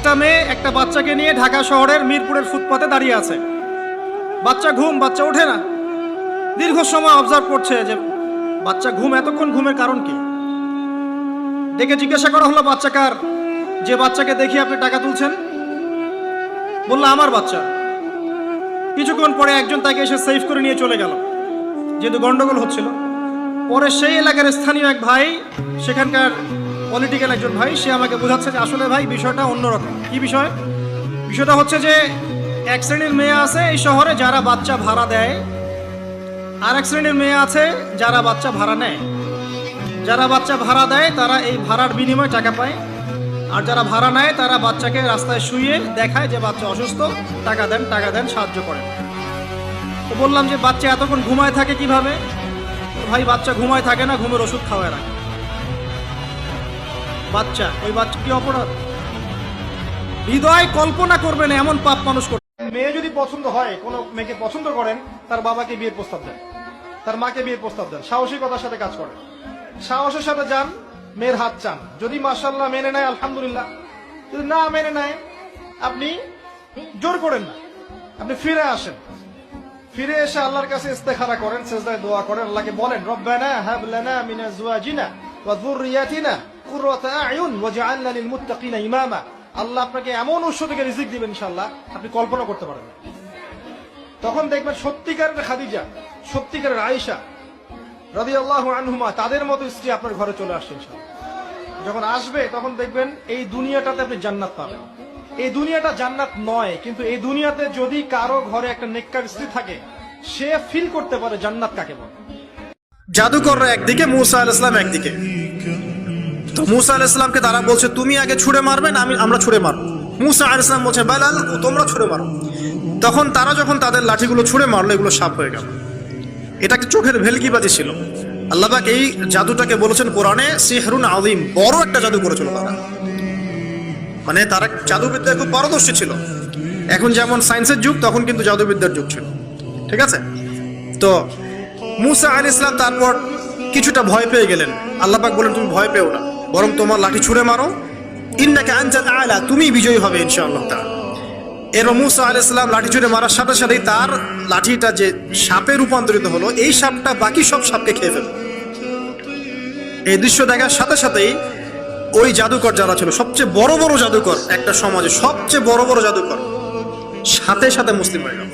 একটা মেয়ে একটা বাচ্চাকে নিয়ে ঢাকা শহরের মিরপুরের ফুটপাতে দাঁড়িয়ে আছে। বাচ্চা বাচ্চা ওঠে না। দীর্ঘ সময় অবজার্ভ করছে যে বাচ্চা এতক্ষণ ঘুমের কারণ কি। ডেকে জিজ্ঞাসা করা হলো বাচ্চা কার, যে বাচ্চাকে দেখি আপনি টাকা তুলছেন। বললো আমার বাচ্চা। কিছুক্ষণ পরে একজন তাকে এসে সেভ করে নিয়ে চলে গেল, যেহেতু গন্ডগোল হচ্ছিল। পরে সেই এলাকার স্থানীয় এক ভাই, সেখানকার পলিটিক্যাল একজন ভাই, সে আমাকে বোঝাচ্ছে যে আসলে ভাই বিষয়টা অন্যরকম। কি বিষয়? বিষয়টা হচ্ছে যে এক শ্রেণীর মেয়ে আছে এই শহরে যারা বাচ্চা ভাড়া দেয়, আর এক শ্রেণীর মেয়ে আছে যারা বাচ্চা ভাড়া নেয়। যারা বাচ্চা ভাড়া দেয় তারা এই ভাড়ার বিনিময়ে টাকা পায়, আর যারা ভাড়া নেয় তারা বাচ্চাকে রাস্তায় শুইয়ে দেখায় যে বাচ্চা অসুস্থ, টাকা দেন, সাহায্য করেন। তো বললাম যে বাচ্চা এতক্ষণ ঘুমায় থাকে কিভাবে? ভাই বাচ্চা ঘুমায় থাকে না, ঘুমের ওষুধ খাওয়ায় রাখে। ওই বাচ্চা কি অপরাধ? হৃদয় কল্পনা করবেন এমন পাপ মানুষ করে। মেয়ে যদি পছন্দ হয়, কোনো মেয়েকে পছন্দ করেন, তার বাবাকে বিয়ের প্রস্তাব দেন, তার মাকে বিয়ের প্রস্তাব দেন, সাহসিকতার সাথে কাজ করেন, সাহসের সাথে যান, মেয়ের হাত চান। যদি মাশাআল্লাহ মেনে নেয় আলহামদুলিল্লাহ, যদি না মেনে নেয় আপনি জোর করেন না, আপনি ফিরে আসেন। ফিরে এসে আল্লাহর কাছে ইস্তেখারা করেন, সেজদায় দোয়া করেন, আল্লাহকে বলেন রব্বানা হাব লানা মিন আজওয়াজিনা ওয়া যুররিয়াতিনা কুররাতা আয়ুন ওয়াজআলনা লিল মুত্তাকিনা ইমামা। আল্লাহ আপনাকে এমন উৎস থেকে রিজিক দিবেন ইনশাআল্লাহ আপনি কল্পনা করতে পারেন না। তখন দেখবেন সত্যিকারের খাদিজা, সত্যিকারের আয়েশা রাদিয়াল্লাহু আনহুমা, তাদের মতো স্ত্রী আপনার ঘরে চলে আসছে ইনশাআল্লাহ। যখন আসবে তখন দেখবেন এই দুনিয়াটাতে আপনি জান্নাত পাবেন। এই দুনিয়াটা জান্নাত নয়, কিন্তু এই দুনিয়াতে যদি কারো ঘরে একটা নেককার স্ত্রী থাকে, সে ফিল করতে পারে জান্নাত কাকে বলে। জাদুকররা একদিকে, মূসা আলাইহিস সালাম একদিকে। তো মূসা আলাইহিস সালামকে তারা বলছে তুমি আগে ছুঁড়ে মারবে না আমরা ছুঁড়ে মারব। মূসা আলাইহিস সালাম বলছে বেলাল তোমরা ছুঁড়ে মারো। তখন তারা যখন তাদের লাঠিগুলো ছুঁড়ে মারলো, এগুলো সাপ হয়ে গেল। এটা একটা চোখের ভেলকিবাজি ছিল। আল্লাহ পাক এই জাদুটাকে বলেছেন কোরআনে সিহরুন আযীম, বড় একটা জাদু করেছিল তারা। মানে তারা জাদুবিদ্যায় খুব পারদর্শী ছিল। এখন যেমন সায়েন্সের যুগ, তখন কিন্তু জাদুবিদ্যার যুগ ছিল। ঠিক আছে? তো মূসা আলাইহিস সালাম তারপর কিছুটা ভয় পেয়ে গেলেন। আল্লাহ পাক বলেন তুমি ভয় পেও না, বরং তোমার লাঠি ছুঁড়ে মারো, ইন্নাকা আনতাল আ'লা, তুমি বিজয়ী হবে ইনশাআল্লাহ তাআলা। এরপর মূসা আলাইহিস সালাম লাঠি ছুঁড়ে মারার সাথে সাথেই তার লাঠিটা যে সাপে রূপান্তরিত হলো, এই সাপটা বাকি সব সাপকে খেয়ে ফেলল। এই দৃশ্য দেখার সাথে সাথেই ওই জাদুকর যারা ছিল, সবচেয়ে বড় বড় জাদুকর একটা সমাজে, সবচেয়ে বড় বড় জাদুকর সাথে সাথে মুসলিম হয়ে গেল।